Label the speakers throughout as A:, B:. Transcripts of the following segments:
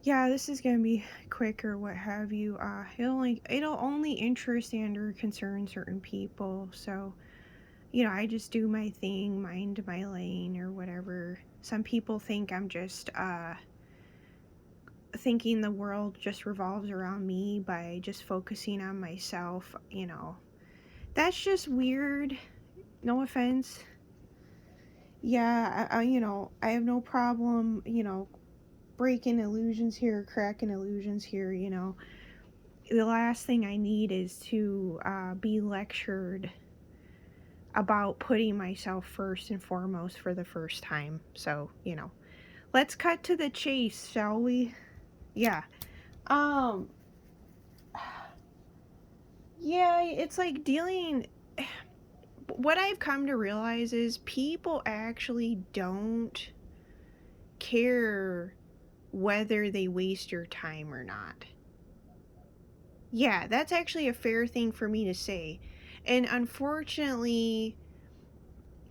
A: Yeah, this is gonna be quick or what have you. It'll only interest and or concern certain people. So, I just do my thing, mind my lane or whatever. Some people think I'm just thinking the world just revolves around me by just focusing on myself. That's just weird. No offense. Yeah, I have no problem, breaking illusions here, cracking illusions here. The last thing I need is to be lectured about putting myself first and foremost for the first time. So, let's cut to the chase, shall we? Yeah. Um, yeah, it's like dealing. What I've come to realize is people actually don't care whether they waste your time or not. Yeah, that's actually a fair thing for me to say. And unfortunately,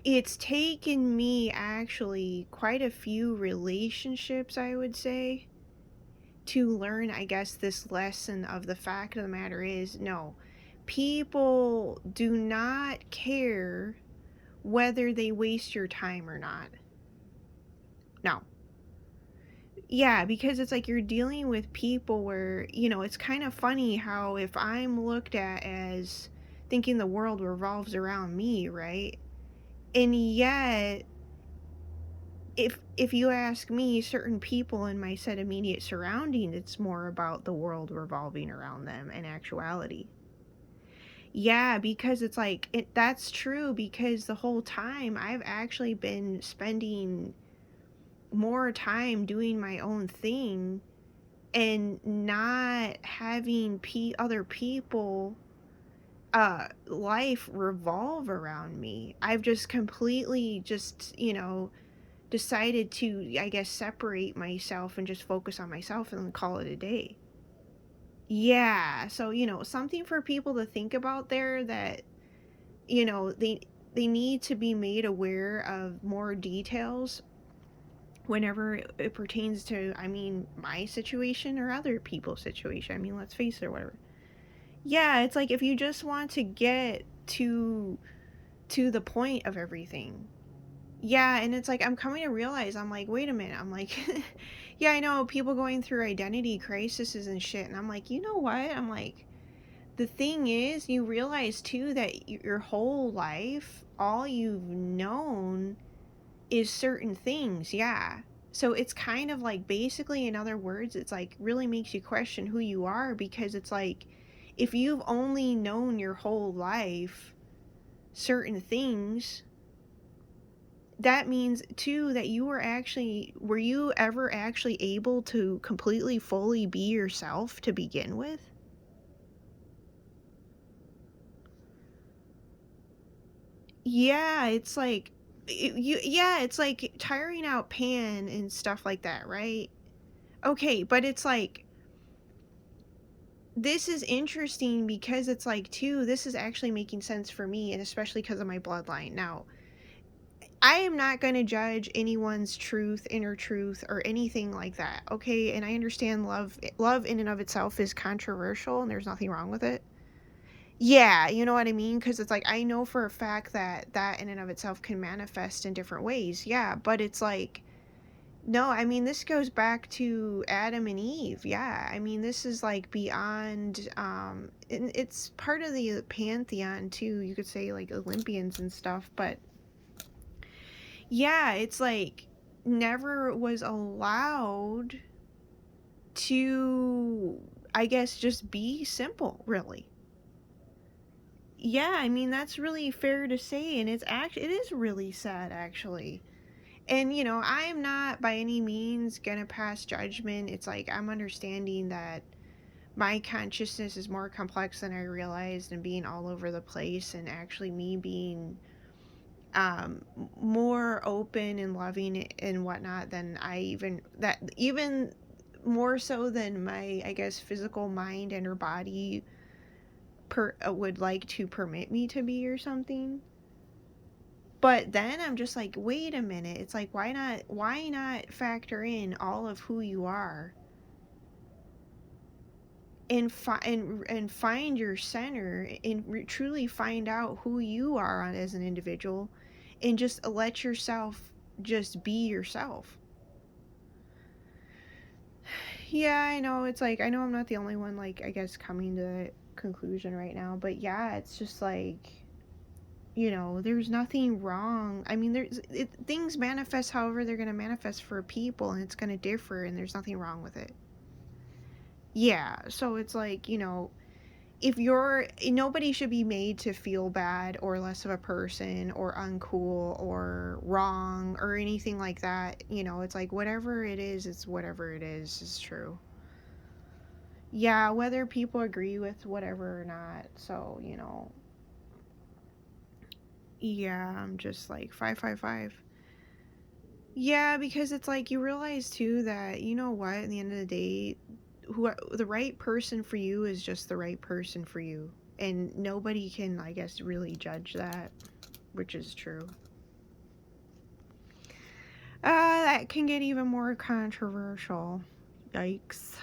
A: it's taken me actually quite a few relationships, I would say, to learn, I guess, this lesson of the fact of the matter is no, people do not care whether they waste your time or not. No. Yeah, because it's like you're dealing with people where, it's kind of funny how if I'm looked at as thinking the world revolves around me, right? And yet, if you ask me, certain people in my said immediate surrounding, it's more about the world revolving around them in actuality. Yeah, because it's like that's true because the whole time I've actually been spending more time doing my own thing and not having other people life revolve around me. I've just completely just, decided to, I guess, separate myself and just focus on myself and then call it a day. Yeah, so, something for people to think about there that, they need to be made aware of more details whenever it pertains to, I mean, my situation or other people's situation. I mean, let's face it or whatever. Yeah, it's like if you just want to get to the point of everything. Yeah, and it's like I'm coming to realize I'm like, wait a minute. I'm like, yeah, I know people going through identity crises and shit, and I'm like, you know what? I'm like, the thing is, you realize too that your whole life, all you've known is certain things. Yeah. So it's kind of like basically, in other words, it's like really makes you question who you are because it's like if you've only known your whole life certain things, that means too that were you ever actually able to completely fully be yourself to begin with? Yeah, it's like it's like tiring out Pan and stuff like that, right? Okay, but it's like this is interesting because it's like too this is actually making sense for me and especially because of my bloodline. Now, I am not going to judge anyone's truth, inner truth, or anything like that. Okay, and I understand love in and of itself is controversial and there's nothing wrong with it. Yeah, you know what I mean? Because it's like I know for a fact that that in and of itself can manifest in different ways. Yeah, but it's like no, I mean this goes back to Adam and Eve. Yeah, I mean this is like beyond and it's part of the pantheon too. You could say like Olympians and stuff, but yeah, it's like never was allowed to, I guess, just be simple, really. Yeah, I mean that's really fair to say, and it is really sad actually. And I am not by any means gonna pass judgment. It's like I'm understanding that my consciousness is more complex than I realized, and being all over the place, and actually me being more open and loving and whatnot than even more so than my, I guess, physical mind and her body would like to permit me to be or something. But then I'm just like, wait a minute. It's like why not factor in all of who you are and find your center and truly find out who you are as an individual, and just let yourself just be yourself. Yeah, I know. It's like, I know I'm not the only one, like, I guess, coming to that conclusion right now, but yeah, it's just like, there's nothing wrong. I mean, things manifest however they're going to manifest for people, and it's going to differ, and there's nothing wrong with it. Yeah, so it's like, if you're nobody should be made to feel bad or less of a person or uncool or wrong or anything like that. It's like, whatever it is, it's whatever it is true. Yeah, whether people agree with whatever or not. So, yeah, I'm just like 555. Yeah, because it's like, you realize too that, what, at the end of the day, the right person for you is just the right person for you. And nobody can, I guess, really judge that, which is true. That can get even more controversial. Yikes.